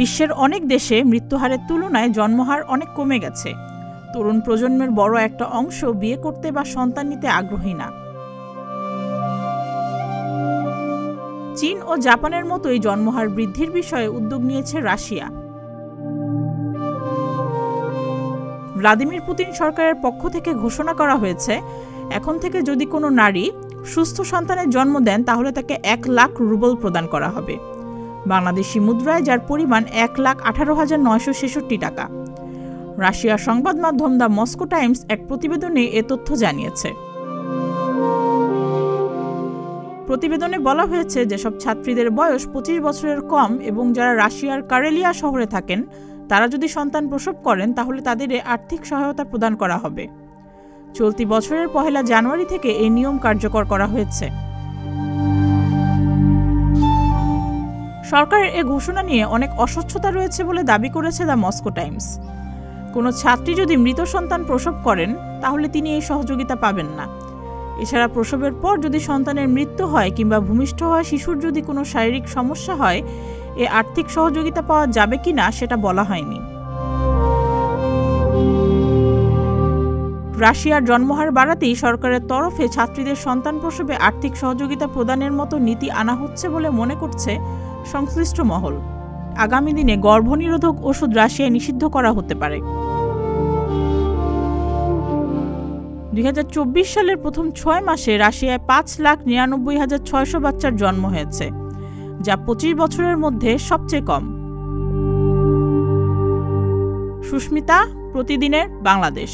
বিশ্বের অনেক দেশে মৃত্যুহারের তুলনায় জন্মহার অনেক কমে গেছে। তরুণ প্রজন্মের বড় একটা অংশ বিয়ে করতে বা সন্তান নিতে আগ্রহী না। চীন ও জাপানের মতোই জন্মহার বৃদ্ধির বিষয়ে উদ্যোগ নিয়েছে রাশিয়া। ভ্লাদিমির পুতিন সরকারের পক্ষ থেকে ঘোষণা করা হয়েছে, এখন থেকে যদি কোনো নারী সুস্থ সন্তানের জন্ম দেন তাহলে তাকে 1 লাখ রুবল প্রদান করা হবে, বাংলাদেশি মুদ্রায় যার পরিমাণ 1,18,966 টাকা। রাশিয়ার সংবাদ মাধ্যম দ্য মস্কো টাইমস এক প্রতিবেদনে এ তথ্য জানিয়েছে। প্রতিবেদনে বলা হয়েছে, যেসব ছাত্রীদের বয়স 25 বছরের কম এবং যারা রাশিয়ার কারেলিয়া শহরে থাকেন তারা যদি সন্তান প্রসব করেন তাহলে তাদের আর্থিক সহায়তা প্রদান করা হবে। চলতি বছরের 1 জানুয়ারি থেকে এই নিয়ম কার্যকর করা হয়েছে। সরকারের এ ঘোষণা নিয়ে অনেক অস্বচ্ছতা রয়েছে বলে দাবি করেছে দ্য মস্কো টাইমস। কোনো ছাত্রী যদি মৃত সন্তান প্রসব করেন তাহলে তিনি এই সহযোগিতা পাবেন না। এছাড়া প্রসবের পর যদি সন্তানের মৃত্যু হয় কিংবা ভূমিষ্ঠ হওয়া শিশুর যদি কোনো শারীরিক সমস্যা হয়, এ আর্থিক সহযোগিতা পাওয়া যাবে কিনা সেটা বলা হয়নি। রাশিয়ার জন্মহার বাড়াতেই সরকারের তরফে ছাত্রীদের সন্তান প্রসবে আর্থিক সহযোগিতা প্রদানের মতো নীতি আনা হচ্ছে বলে মনে করছে সংশ্লিষ্ট মহল। আগামী দিনে গর্ভনিরোধক ওষুধ রাশিয়ায় নিষিদ্ধ করা হতে পারে। 2024 সালের প্রথম 6 মাসে রাশিয়ায় 5,99,600 বাচ্চার জন্ম হয়েছে, যা 25 বছরের মধ্যে সবচেয়ে কম। সুস্মিতা, প্রতিদিনের বাংলাদেশ।